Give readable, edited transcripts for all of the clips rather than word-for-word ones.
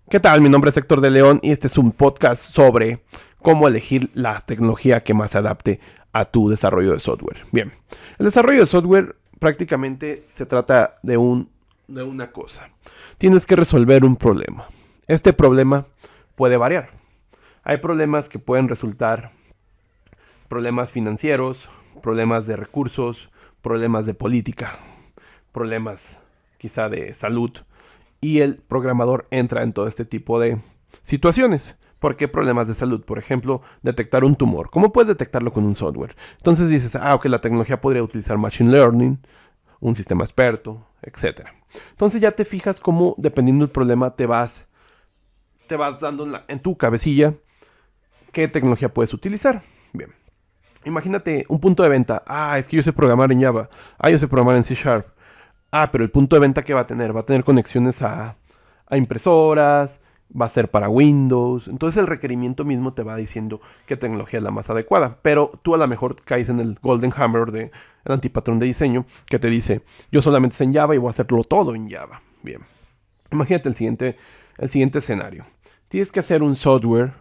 ¿Qué tal? Mi nombre es Héctor de León y este es un podcast sobre cómo elegir la tecnología que más se adapte a tu desarrollo de software. Bien, el desarrollo de software prácticamente se trata de una cosa. Tienes que resolver un problema. Este problema puede variar. Hay problemas que pueden resultar problemas financieros, problemas de recursos, problemas de política, problemas quizá de salud. Y el programador entra en todo este tipo de situaciones. ¿Por qué problemas de salud? Por ejemplo, detectar un tumor. ¿Cómo puedes detectarlo con un software? Entonces dices, ok, la tecnología podría utilizar Machine Learning, un sistema experto, etcétera. Entonces ya te fijas cómo, dependiendo del problema, te vas dando en tu cabecilla qué tecnología puedes utilizar. Bien. Imagínate un punto de venta. Es que yo sé programar en Java. Yo sé programar en C Sharp. Pero el punto de venta que va a tener, conexiones a impresoras, va a ser para Windows. Entonces el requerimiento mismo te va diciendo qué tecnología es la más adecuada. Pero tú a lo mejor caes en el Golden Hammer del antipatrón de diseño que te dice, yo solamente sé en Java y voy a hacerlo todo en Java. Bien. Imagínate el siguiente escenario. Tienes que hacer un software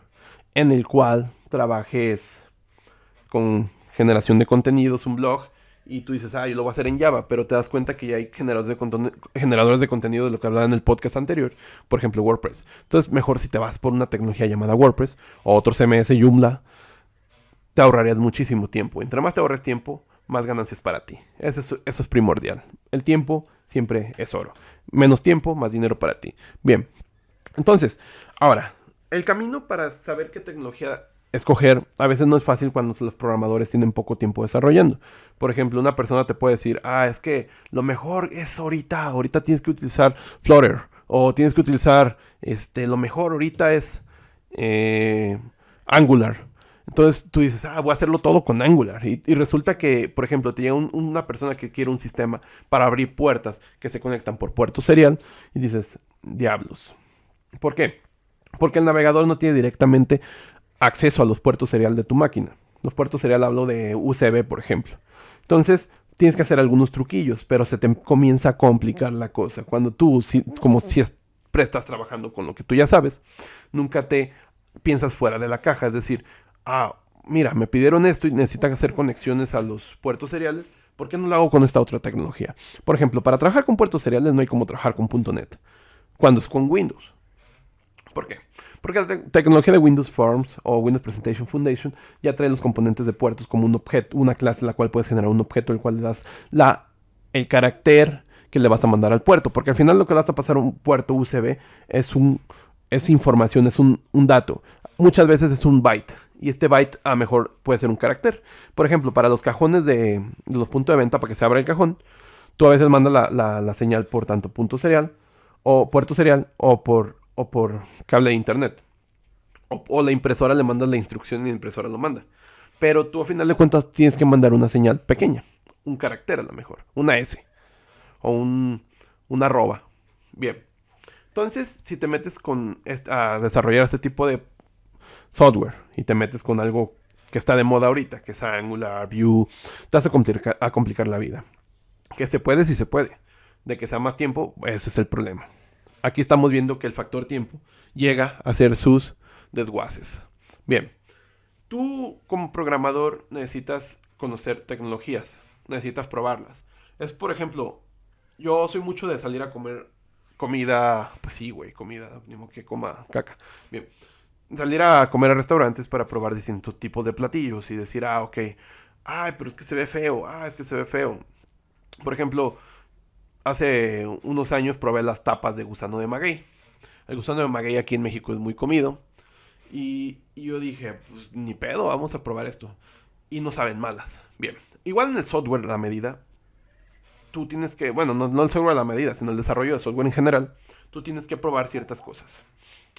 en el cual trabajes con generación de contenidos, un blog, y tú dices, yo lo voy a hacer en Java, pero te das cuenta que ya hay generadores de contenido de lo que hablaba en el podcast anterior, por ejemplo WordPress. Entonces, mejor si te vas por una tecnología llamada WordPress o otro CMS, Joomla, te ahorrarías muchísimo tiempo. Entre más te ahorres tiempo, más ganancias para ti. Eso es primordial. El tiempo siempre es oro. Menos tiempo, más dinero para ti. Bien, entonces, ahora, el camino para saber qué tecnología escoger a veces no es fácil cuando los programadores tienen poco tiempo desarrollando. Por ejemplo, una persona te puede decir, es que lo mejor es ahorita tienes que utilizar Flutter, o tienes que utilizar, lo mejor ahorita es Angular. Entonces tú dices, voy a hacerlo todo con Angular. Y resulta que, por ejemplo, te llega una persona que quiere un sistema para abrir puertas que se conectan por puerto serial y dices, diablos. ¿Por qué? Porque el navegador no tiene directamente acceso a los puertos serial de tu máquina. Los puertos serial hablo de USB, por ejemplo. Entonces, tienes que hacer algunos truquillos, pero se te comienza a complicar la cosa. Cuando tú, como si estás trabajando con lo que tú ya sabes, nunca te piensas fuera de la caja. Es decir, mira, me pidieron esto y necesitan hacer conexiones a los puertos seriales. ¿Por qué no lo hago con esta otra tecnología? Por ejemplo, para trabajar con puertos seriales no hay como trabajar con .NET. Cuando es con Windows. ¿Por qué? Porque la tecnología de Windows Forms o Windows Presentation Foundation ya trae los componentes de puertos como un objeto, una clase en la cual puedes generar un objeto, el cual le das el carácter que le vas a mandar al puerto. Porque al final lo que le vas a pasar a un puerto USB es información, es un dato. Muchas veces es un byte. Y este byte a mejor puede ser un carácter. Por ejemplo, para los cajones de los puntos de venta, para que se abra el cajón, tú a veces mandas la señal por tanto punto serial o puerto serial o por cable de internet. O la impresora le mandas la instrucción y la impresora lo manda. Pero tú a final de cuentas tienes que mandar una señal pequeña. Un carácter a lo mejor. Una S. O una arroba. Bien. Entonces, si te metes a desarrollar este tipo de software y te metes con algo que está de moda ahorita, que es Angular, Vue, te vas a complicar la vida. Que se puede, sí se puede. De que sea más tiempo, ese es el problema. Aquí estamos viendo que el factor tiempo llega a ser sus desguaces. Bien, tú como programador necesitas conocer tecnologías, necesitas probarlas. Es, por ejemplo, yo soy mucho de salir a comer comida, pues sí, güey, comida, ni modo que coma caca. Bien, salir a comer a restaurantes para probar distintos tipos de platillos y decir, ok, pero es que se ve feo, es que se ve feo. Por ejemplo, hace unos años probé las tapas de gusano de maguey. El gusano de maguey aquí en México es muy comido. Y yo dije, pues ni pedo, vamos a probar esto. Y no saben malas. Bien. Igual en el software a la medida, tú tienes que, bueno, no el software a la medida, sino el desarrollo de software en general, tú tienes que probar ciertas cosas.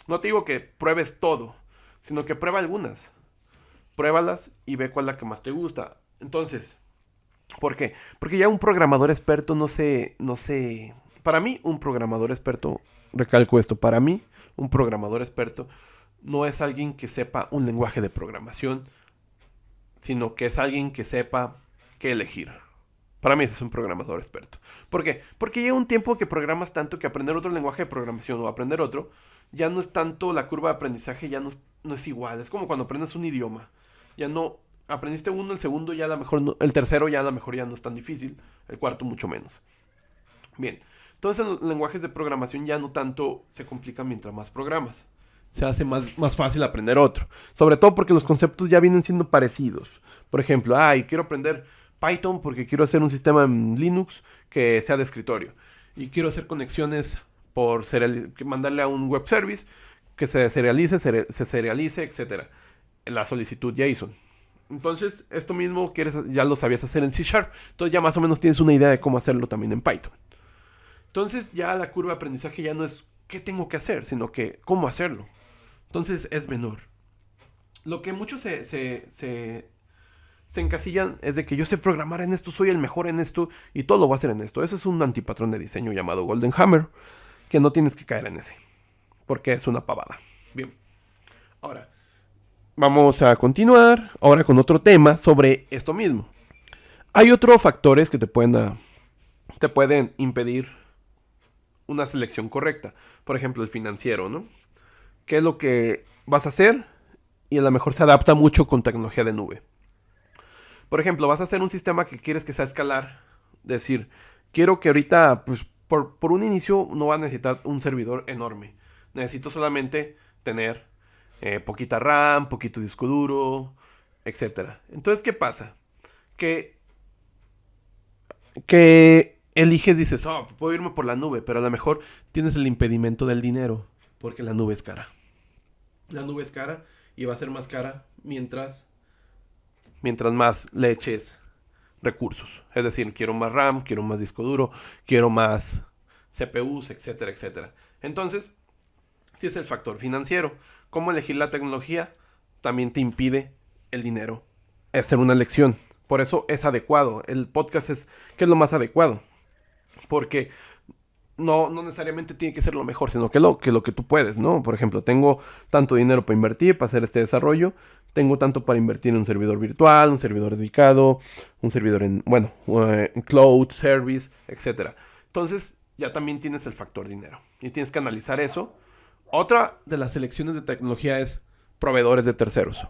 No te digo que pruebes todo, sino que prueba algunas. Pruébalas y ve cuál es la que más te gusta. Entonces, ¿por qué? Porque ya un programador experto no sé. Para mí, un programador experto, recalco esto, para mí, un programador experto no es alguien que sepa un lenguaje de programación, sino que es alguien que sepa qué elegir. Para mí ese es un programador experto. ¿Por qué? Porque llega un tiempo que programas tanto que aprender otro lenguaje de programación o aprender otro ya no es tanto la curva de aprendizaje, ya no es igual. Es como cuando aprendes un idioma. Ya no, aprendiste uno, el segundo ya a lo mejor, el tercero ya a lo mejor ya no es tan difícil, el cuarto mucho menos. Bien, entonces en los lenguajes de programación ya no tanto se complican mientras más programas. Se hace más fácil aprender otro. Sobre todo porque los conceptos ya vienen siendo parecidos. Por ejemplo, quiero aprender Python porque quiero hacer un sistema en Linux que sea de escritorio. Y quiero hacer conexiones por mandarle a un web service que se serialice, etcétera. La solicitud JSON. Entonces, esto mismo ya lo sabías hacer en C Sharp. Entonces ya más o menos tienes una idea de cómo hacerlo también en Python. Entonces ya la curva de aprendizaje ya no es qué tengo que hacer, sino que cómo hacerlo. Entonces es menor. Lo que muchos se encasillan es de que yo sé programar en esto, soy el mejor en esto y todo lo voy a hacer en esto. Eso es un antipatrón de diseño llamado Golden Hammer, que no tienes que caer en ese, porque es una pavada. Bien, ahora vamos a continuar ahora con otro tema sobre esto mismo. Hay otros factores que te pueden impedir una selección correcta. Por ejemplo, el financiero, ¿no? ¿Qué es lo que vas a hacer? Y a lo mejor se adapta mucho con tecnología de nube. Por ejemplo, vas a hacer un sistema que quieres que sea escalar. Decir, quiero que ahorita, pues, por un inicio no va a necesitar un servidor enorme. Necesito solamente tener poquita RAM, poquito disco duro, etcétera. Entonces, ¿qué pasa? Que eliges, dices, puedo irme por la nube, pero a lo mejor tienes el impedimento del dinero, porque la nube es cara. La nube es cara y va a ser más cara mientras más le eches recursos. Es decir, quiero más RAM, quiero más disco duro, quiero más CPUs, etcétera, etcétera. Entonces, si es el factor financiero. ¿Cómo elegir la tecnología? También te impide el dinero. Es hacer una elección. Por eso es adecuado. El podcast ¿qué es lo más adecuado? Porque no necesariamente tiene que ser lo mejor, sino que lo que tú puedes, ¿no? Por ejemplo, tengo tanto dinero para invertir, para hacer este desarrollo, tengo tanto para invertir en un servidor virtual, un servidor dedicado, un servidor cloud, service, etcétera. Entonces, ya también tienes el factor dinero y tienes que analizar eso. Otra de las selecciones de tecnología es proveedores de terceros.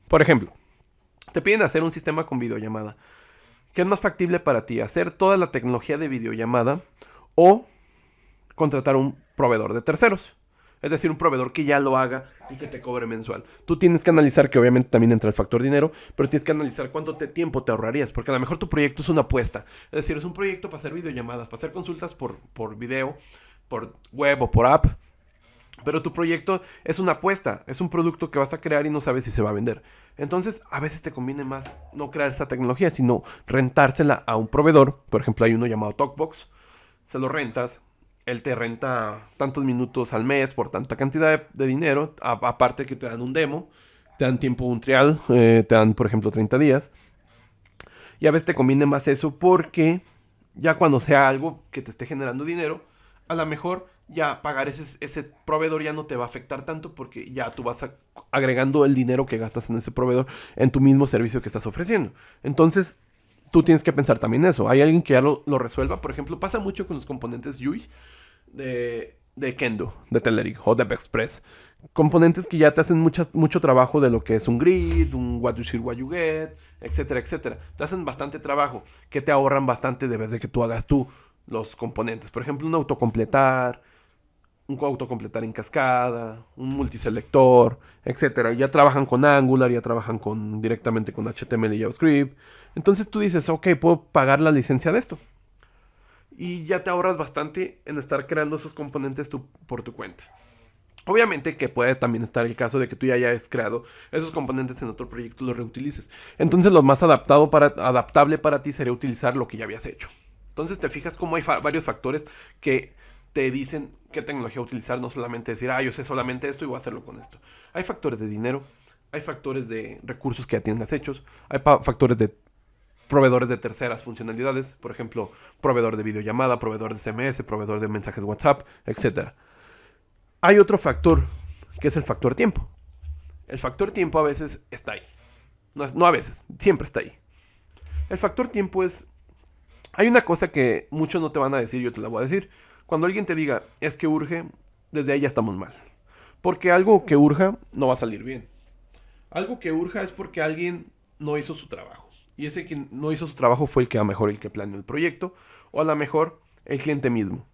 Por ejemplo, te piden hacer un sistema con videollamada. ¿Qué es más factible para ti? ¿Hacer toda la tecnología de videollamada o contratar un proveedor de terceros? Es decir, un proveedor que ya lo haga y que te cobre mensual. Tú tienes que analizar, que obviamente también entra el factor dinero, pero tienes que analizar cuánto tiempo te ahorrarías, porque a lo mejor tu proyecto es una apuesta. Es decir, es un proyecto para hacer videollamadas, para hacer consultas por video, por web o por app. Pero tu proyecto es una apuesta, es un producto que vas a crear y no sabes si se va a vender. Entonces, a veces te conviene más no crear esa tecnología, sino rentársela a un proveedor. Por ejemplo, hay uno llamado Talkbox. Se lo rentas, él te renta tantos minutos al mes por tanta cantidad de dinero. Aparte que te dan un demo, te dan tiempo, un trial, te dan, por ejemplo, 30 días. Y a veces te conviene más eso porque ya cuando sea algo que te esté generando dinero, a lo mejor ya pagar ese proveedor ya no te va a afectar tanto porque ya tú vas agregando el dinero que gastas en ese proveedor en tu mismo servicio que estás ofreciendo. Entonces, tú tienes que pensar también eso. Hay alguien que ya lo resuelva. Por ejemplo, pasa mucho con los componentes UI de Kendo, de Telerik o de Express. Componentes que ya te hacen mucho trabajo de lo que es un grid, un what you see, what you get, etcétera, etcétera. Te hacen bastante trabajo que te ahorran bastante de vez de que tú hagas tú los componentes. Por ejemplo, un autocompletar en cascada, un multiselector, etcétera. Ya trabajan con Angular, ya trabajan directamente con HTML y JavaScript. Entonces tú dices, ok, puedo pagar la licencia de esto. Y ya te ahorras bastante en estar creando esos componentes por tu cuenta. Obviamente que puede también estar el caso de que tú ya hayas creado esos componentes en otro proyecto y los reutilices. Entonces lo más adaptable para ti sería utilizar lo que ya habías hecho. Entonces te fijas cómo hay varios factores que te dicen qué tecnología utilizar, no solamente decir, yo sé solamente esto y voy a hacerlo con esto. Hay factores de dinero, hay factores de recursos que ya tengas hechos, hay factores de proveedores de terceras funcionalidades, por ejemplo, proveedor de videollamada, proveedor de SMS, proveedor de mensajes WhatsApp, etc. Hay otro factor, que es el factor tiempo. El factor tiempo a veces está ahí. No a veces, siempre está ahí. El factor tiempo es... Hay una cosa que muchos no te van a decir, yo te la voy a decir. Cuando alguien te diga, es que urge, desde ahí ya estamos mal. Porque algo que urja no va a salir bien. Algo que urja es porque alguien no hizo su trabajo. Y ese que no hizo su trabajo fue el que a lo mejor el que planeó el proyecto, o a lo mejor el cliente mismo.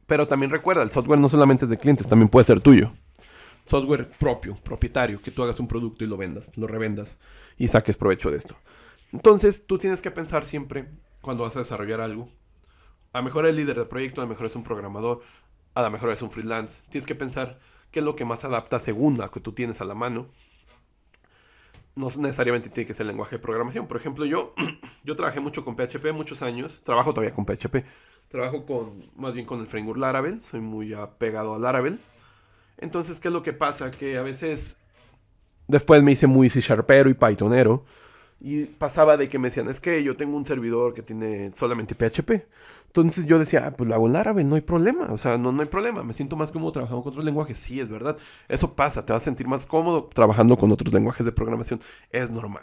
Pero también recuerda, el software no solamente es de clientes, también puede ser tuyo. Software propio, propietario, que tú hagas un producto y lo vendas, lo revendas y saques provecho de esto. Entonces, tú tienes que pensar siempre, cuando vas a desarrollar algo, a lo mejor el líder del proyecto, a lo mejor es un programador, a lo mejor es un freelance. Tienes que pensar qué es lo que más adapta según lo que tú tienes a la mano. No necesariamente tiene que ser el lenguaje de programación. Por ejemplo, yo trabajé mucho con PHP muchos años. Trabajo todavía con PHP. Trabajo más bien con el framework Laravel. Soy muy apegado a Laravel. Entonces, ¿qué es lo que pasa? Que a veces después me hice muy C-Sharpero y Pythonero. Y pasaba de que me decían, es que yo tengo un servidor que tiene solamente PHP. Entonces yo decía, pues lo hago en Laravel, no hay problema. O sea, no hay problema. Me siento más cómodo trabajando con otros lenguajes. Sí, es verdad. Eso pasa. Te vas a sentir más cómodo trabajando con otros lenguajes de programación. Es normal.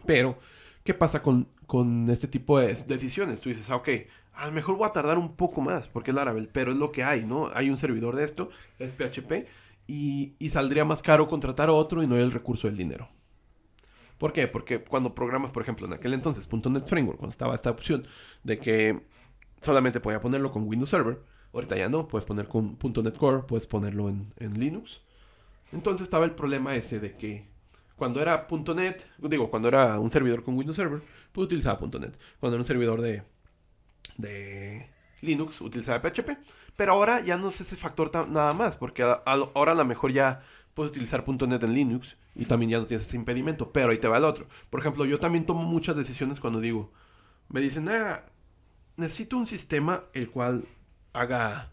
Pero, ¿qué pasa con este tipo de decisiones? Tú dices, ok, a lo mejor voy a tardar un poco más porque es Laravel, pero es lo que hay, ¿no? Hay un servidor de esto, es PHP, y saldría más caro contratar a otro y no hay el recurso del dinero. ¿Por qué? Porque cuando programas, por ejemplo, en aquel entonces, .NET Framework, cuando estaba esta opción de que solamente podía ponerlo con Windows Server, ahorita ya no, puedes poner con .NET Core, puedes ponerlo en Linux. Entonces estaba el problema ese de que cuando era .NET, digo, cuando era un servidor con Windows Server, pues utilizaba .NET. Cuando era un servidor de Linux, utilizaba PHP. Pero ahora ya no es ese factor nada más, porque ahora a lo mejor ya puedes utilizar .NET en Linux y también ya no tienes ese impedimento, pero ahí te va el otro. Por ejemplo, yo también tomo muchas decisiones cuando digo, me dicen, necesito un sistema el cual haga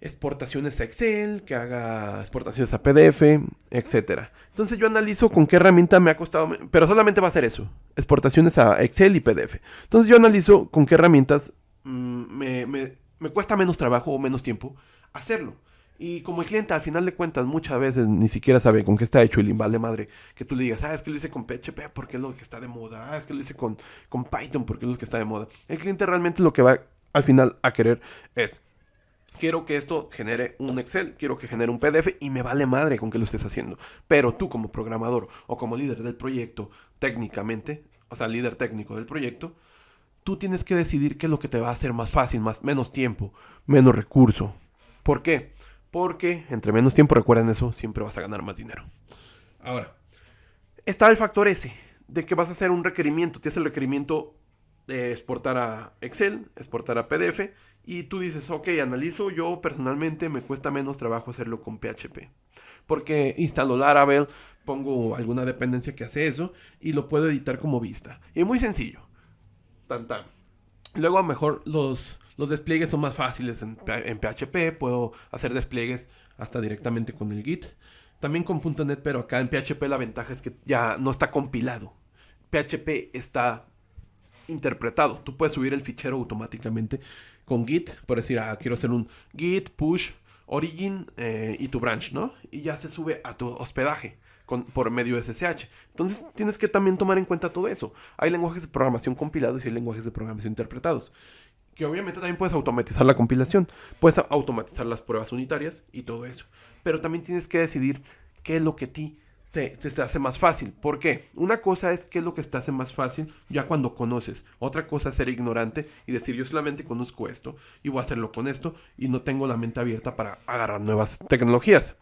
exportaciones a Excel, que haga exportaciones a PDF, etcétera. Entonces yo analizo con qué herramienta me ha costado, pero solamente va a ser eso, exportaciones a Excel y PDF. Entonces yo analizo con qué herramientas me cuesta menos trabajo o menos tiempo hacerlo. Y como el cliente al final de cuentas muchas veces ni siquiera sabe con qué está hecho y le vale madre que tú le digas, es que lo hice con PHP porque es lo que está de moda, es que lo hice con Python porque es lo que está de moda. El cliente realmente lo que va al final a querer es, quiero que esto genere un Excel, quiero que genere un PDF y me vale madre con que lo estés haciendo. Pero tú como programador o como líder del proyecto, técnicamente, o sea, líder técnico del proyecto, tú tienes que decidir qué es lo que te va a hacer más fácil, menos tiempo, menos recurso. ¿Por qué? Porque entre menos tiempo, recuerden eso, siempre vas a ganar más dinero. Ahora, está el factor ese, de que vas a hacer un requerimiento. Tienes el requerimiento de exportar a Excel, exportar a PDF, y tú dices, ok, analizo, yo personalmente me cuesta menos trabajo hacerlo con PHP. Porque instalo Laravel, pongo alguna dependencia que hace eso, y lo puedo editar como vista. Y muy sencillo. Tan tan. Luego a lo mejor los despliegues son más fáciles en PHP, puedo hacer despliegues hasta directamente con el Git. También con .NET, pero acá en PHP la ventaja es que ya no está compilado. PHP está interpretado. Tú puedes subir el fichero automáticamente con Git, por decir, quiero hacer un Git push origin y tu branch, ¿no? Y ya se sube a tu hospedaje por medio de SSH. Entonces tienes que también tomar en cuenta todo eso. Hay lenguajes de programación compilados y hay lenguajes de programación interpretados. Que obviamente también puedes automatizar la compilación, puedes automatizar las pruebas unitarias y todo eso. Pero también tienes que decidir qué es lo que a ti te hace más fácil. ¿Por qué? Una cosa es qué es lo que te hace más fácil ya cuando conoces. Otra cosa es ser ignorante y decir yo solamente conozco esto y voy a hacerlo con esto y no tengo la mente abierta para agarrar nuevas tecnologías.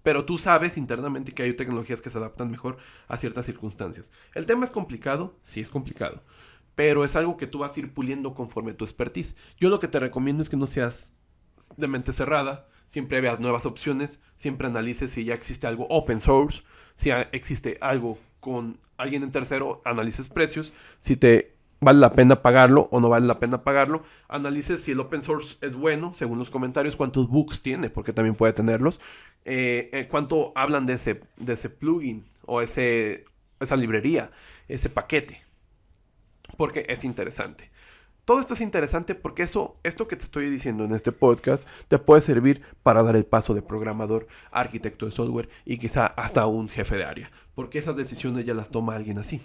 Pero tú sabes internamente que hay tecnologías que se adaptan mejor a ciertas circunstancias. El tema es complicado, sí es complicado, pero es algo que tú vas a ir puliendo conforme tu expertise. Yo lo que te recomiendo es que no seas de mente cerrada, siempre veas nuevas opciones, siempre analices si ya existe algo open source, si existe algo con alguien en tercero, analices precios, si te vale la pena pagarlo o no vale la pena pagarlo, analices si el open source es bueno, según los comentarios, cuántos bugs tiene, porque también puede tenerlos, cuánto hablan de ese plugin o esa librería, ese paquete, porque es interesante. Todo esto es interesante porque esto que te estoy diciendo en este podcast te puede servir para dar el paso de programador, arquitecto de software y quizá hasta un jefe de área, porque esas decisiones ya las toma alguien así.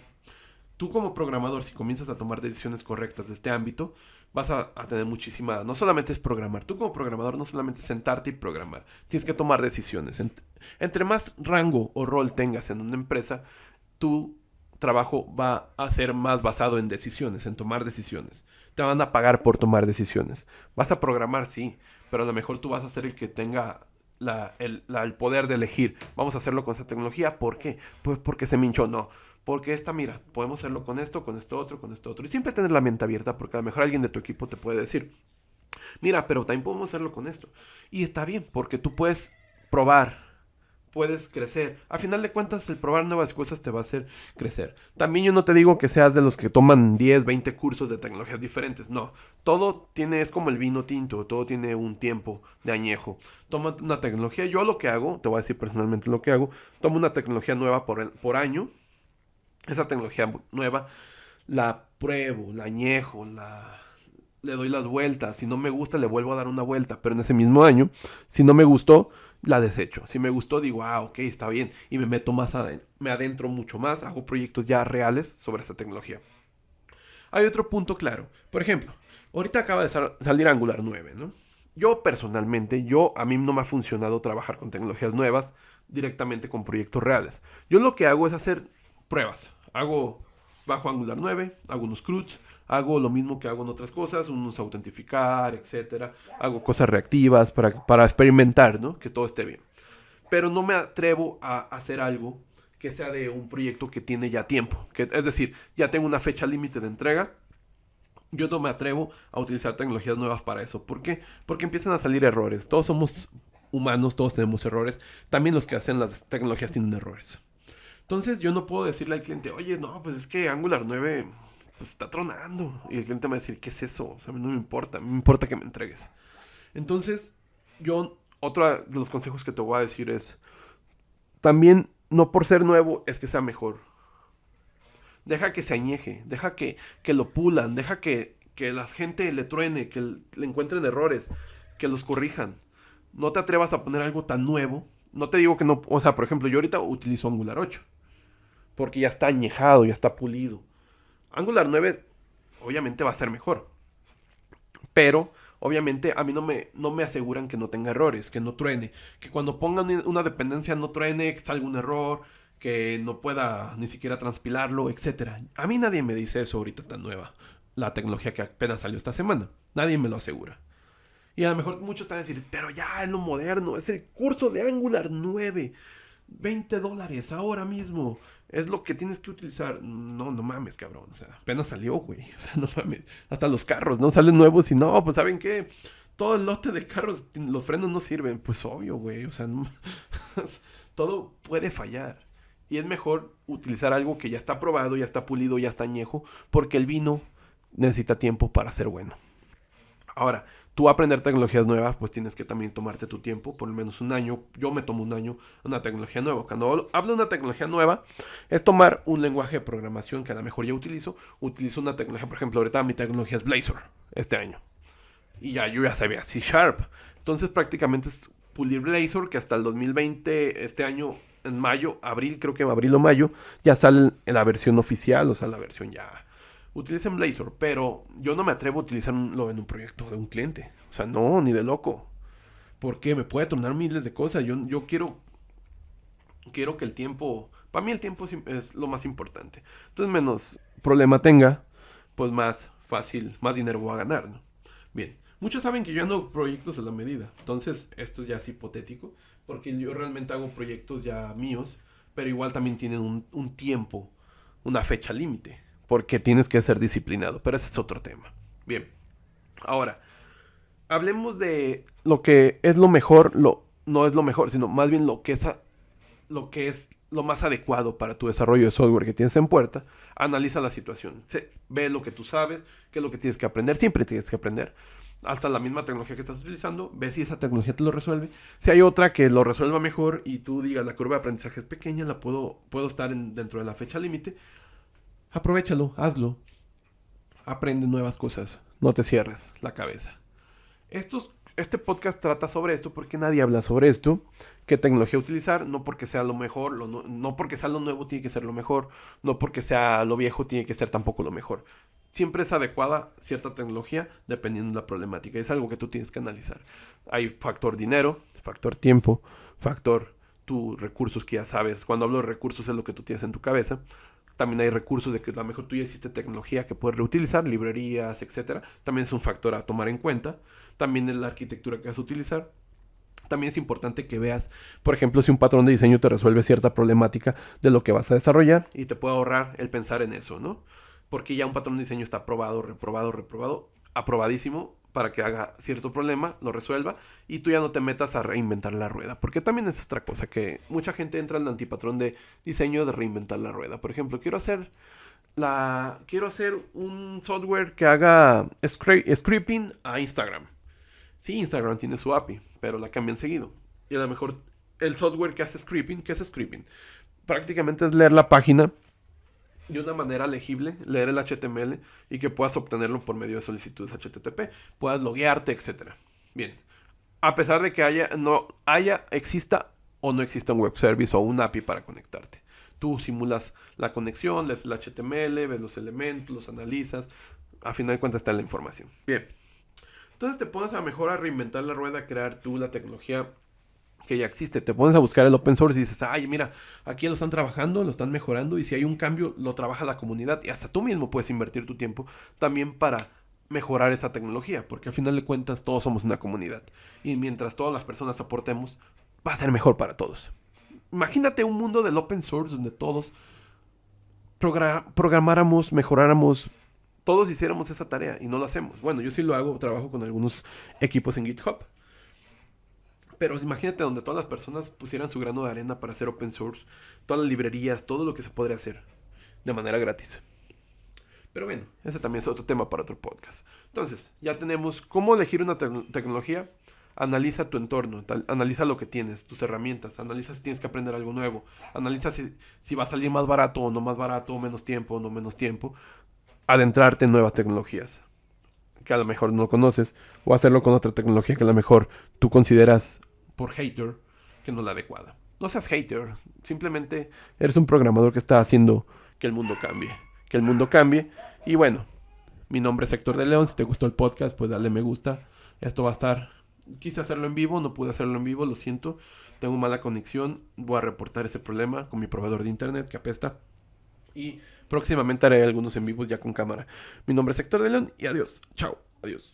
Tú como programador, si comienzas a tomar decisiones correctas de este ámbito, vas a tener muchísima... No solamente es programar, tú como programador no solamente es sentarte y programar, tienes que tomar decisiones. Entre más rango o rol tengas en una empresa, tu trabajo va a ser más basado en decisiones, en tomar decisiones. Te van a pagar por tomar decisiones. Vas a programar, sí, pero a lo mejor tú vas a ser el que tenga el poder de elegir. Vamos a hacerlo con esta tecnología. ¿Por qué? Pues porque se me hinchó. No. Porque esta, mira, podemos hacerlo con esto otro, con esto otro. Y siempre tener la mente abierta porque a lo mejor alguien de tu equipo te puede decir, mira, pero también podemos hacerlo con esto. Y está bien, porque tú puedes probar, puedes crecer. A final de cuentas, el probar nuevas cosas te va a hacer crecer. También yo no te digo que seas de los que toman 10, 20 cursos de tecnologías diferentes. No, todo tiene, es como el vino tinto, todo tiene un tiempo de añejo. Toma una tecnología, yo lo que hago, te voy a decir personalmente lo que hago, tomo una tecnología nueva por año. Esa tecnología nueva la pruebo, la añejo, le doy las vueltas. Si no me gusta, le vuelvo a dar una vuelta. Pero en ese mismo año, si no me gustó, la desecho. Si me gustó, digo, ok, está bien. Y me meto más me adentro mucho más. Hago proyectos ya reales sobre esa tecnología. Hay otro punto claro. Por ejemplo, ahorita acaba de salir Angular 9, ¿no? Yo personalmente, a mí no me ha funcionado trabajar con tecnologías nuevas directamente con proyectos reales. Yo lo que hago es hacer pruebas. Bajo Angular 9, hago unos CRUDs, hago lo mismo que hago en otras cosas, unos autentificar, etcétera. Hago cosas reactivas para experimentar, ¿no? Que todo esté bien. Pero no me atrevo a hacer algo que sea de un proyecto que tiene ya tiempo. Es decir, ya tengo una fecha límite de entrega. Yo no me atrevo a utilizar tecnologías nuevas para eso. ¿Por qué? Porque empiezan a salir errores. Todos somos humanos, todos tenemos errores. También los que hacen las tecnologías tienen errores. Entonces yo no puedo decirle al cliente, oye, no, pues es que Angular 9 pues, está tronando. Y el cliente me va a decir, ¿qué es eso? O sea, no me importa, me importa que me entregues. Entonces, otro de los consejos que te voy a decir es, también no por ser nuevo es que sea mejor. Deja que se añeje, deja que lo pulan, deja que la gente le truene, que le encuentren errores, que los corrijan. No te atrevas a poner algo tan nuevo. No te digo que no, o sea, por ejemplo, yo ahorita utilizo Angular 8 porque ya está añejado, ya está pulido. Angular 9 obviamente va a ser mejor, pero obviamente a mí no me aseguran que no tenga errores, que no truene, que cuando pongan una dependencia no truene, que salga un error, que no pueda ni siquiera transpilarlo, etcétera. A mí nadie me dice eso ahorita tan nueva, la tecnología que apenas salió esta semana. Nadie me lo asegura. Y a lo mejor muchos están a decir, pero ya es lo moderno, es el curso de Angular 9. $20 ahora mismo. Es lo que tienes que utilizar. No, no mames, cabrón. O sea, apenas salió, güey. O sea, no mames. Hasta los carros, ¿no? Salen nuevos y no, pues ¿saben qué? Todo el lote de carros, los frenos no sirven. Pues obvio, güey. O sea, todo puede fallar. Y es mejor utilizar algo que ya está probado, ya está pulido, ya está añejo, porque el vino necesita tiempo para ser bueno. Ahora, tú aprender tecnologías nuevas, pues tienes que también tomarte tu tiempo, por lo menos un año. Yo me tomo un año una tecnología nueva. Cuando hablo de una tecnología nueva, es tomar un lenguaje de programación que a lo mejor ya utilizo una tecnología, por ejemplo, ahorita mi tecnología es Blazor, este año. Y yo ya sabía C Sharp. Entonces prácticamente es pulir Blazor, que hasta el 2020, este año, en mayo, abril, creo que abril o mayo, ya sale en la versión oficial, o sea, la versión ya utilicen Blazor, pero yo no me atrevo a utilizarlo en un proyecto de un cliente. O sea, no, ni de loco. Porque me puede tornar miles de cosas. Yo quiero que el tiempo, para mí el tiempo es lo más importante. Entonces, menos problema tenga, pues más fácil, más dinero voy a ganar, ¿no? Bien, muchos saben que yo ando proyectos a la medida. Entonces, esto ya es hipotético, porque yo realmente hago proyectos ya míos, pero igual también tienen un tiempo, una fecha límite, porque tienes que ser disciplinado, pero ese es otro tema. Bien, ahora, hablemos de lo que es lo mejor, no es lo mejor, sino más bien lo que es lo más adecuado para tu desarrollo de software que tienes en puerta. Analiza la situación, ve lo que tú sabes, qué es lo que tienes que aprender, siempre tienes que aprender. Hasta la misma tecnología que estás utilizando, ve si esa tecnología te lo resuelve. Si hay otra que lo resuelva mejor y tú digas la curva de aprendizaje es pequeña, puedo estar dentro de la fecha límite, aprovéchalo, hazlo. Aprende nuevas cosas, no te cierres la cabeza. Este podcast trata sobre esto porque nadie habla sobre esto. ¿Qué tecnología utilizar? No porque sea lo mejor, no porque sea lo nuevo tiene que ser lo mejor, no porque sea lo viejo tiene que ser tampoco lo mejor. siempre es adecuada cierta tecnología dependiendo de la problemática. Es algo que tú tienes que analizar. Hay factor dinero, factor tiempo, factor tus recursos que ya sabes. Cuando hablo de recursos es lo que tú tienes en tu cabeza. También hay recursos de que a lo mejor tú ya hiciste tecnología que puedes reutilizar, librerías, etcétera. También es un factor a tomar en cuenta. También es la arquitectura que vas a utilizar. También es importante que veas, por ejemplo, si un patrón de diseño te resuelve cierta problemática de lo que vas a desarrollar y te puede ahorrar el pensar en eso, ¿no? Porque ya un patrón de diseño está aprobado, reprobado, aprobadísimo para que haga cierto problema, lo resuelva y tú ya no te metas a reinventar la rueda. Porque también es otra cosa que mucha gente entra en el antipatrón de diseño de reinventar la rueda. Por ejemplo, quiero hacer un software que haga scripting a Instagram. Sí, Instagram tiene su API, pero la cambian seguido. Y a lo mejor el software que hace scripting, ¿qué es scripting? Prácticamente es leer la página de una manera legible, leer el HTML y que puedas obtenerlo por medio de solicitudes HTTP, puedas loguearte, etcétera. Bien, a pesar de que exista o no exista un web service o un API para conectarte. Tú simulas la conexión, lees el HTML, ves los elementos, los analizas, a final de cuentas está la información. Bien. Entonces te pones a lo mejor a reinventar la rueda, a crear tú la tecnología que ya existe. Te pones a buscar el open source y dices, ay, mira, aquí lo están trabajando, lo están mejorando y si hay un cambio, lo trabaja la comunidad y hasta tú mismo puedes invertir tu tiempo también para mejorar esa tecnología, porque al final de cuentas todos somos una comunidad y mientras todas las personas aportemos, va a ser mejor para todos. Imagínate un mundo del open source donde todos programáramos, mejoráramos, todos hiciéramos esa tarea y no lo hacemos. Bueno, yo sí lo hago, trabajo con algunos equipos en GitHub. Pero imagínate donde todas las personas pusieran su grano de arena para hacer open source, todas las librerías, todo lo que se podría hacer de manera gratis. Pero bueno, ese también es otro tema para otro podcast. Entonces, ya tenemos cómo elegir una tecnología. Analiza tu entorno, analiza lo que tienes, tus herramientas, analiza si tienes que aprender algo nuevo, analiza si va a salir más barato o no más barato, o menos tiempo o no menos tiempo. Adentrarte en nuevas tecnologías que a lo mejor no conoces o hacerlo con otra tecnología que a lo mejor tú consideras por hater que no es la adecuada. No seas hater, simplemente eres un programador que está haciendo que el mundo cambie. Que el mundo cambie. Y bueno, mi nombre es Héctor de León. Si te gustó el podcast, pues dale me gusta. Esto va a estar... Quise hacerlo en vivo, no pude hacerlo en vivo, lo siento. Tengo mala conexión. Voy a reportar ese problema con mi proveedor de internet que apesta. Y próximamente haré algunos en vivos ya con cámara. Mi nombre es Héctor de León y adiós. Chao. Adiós.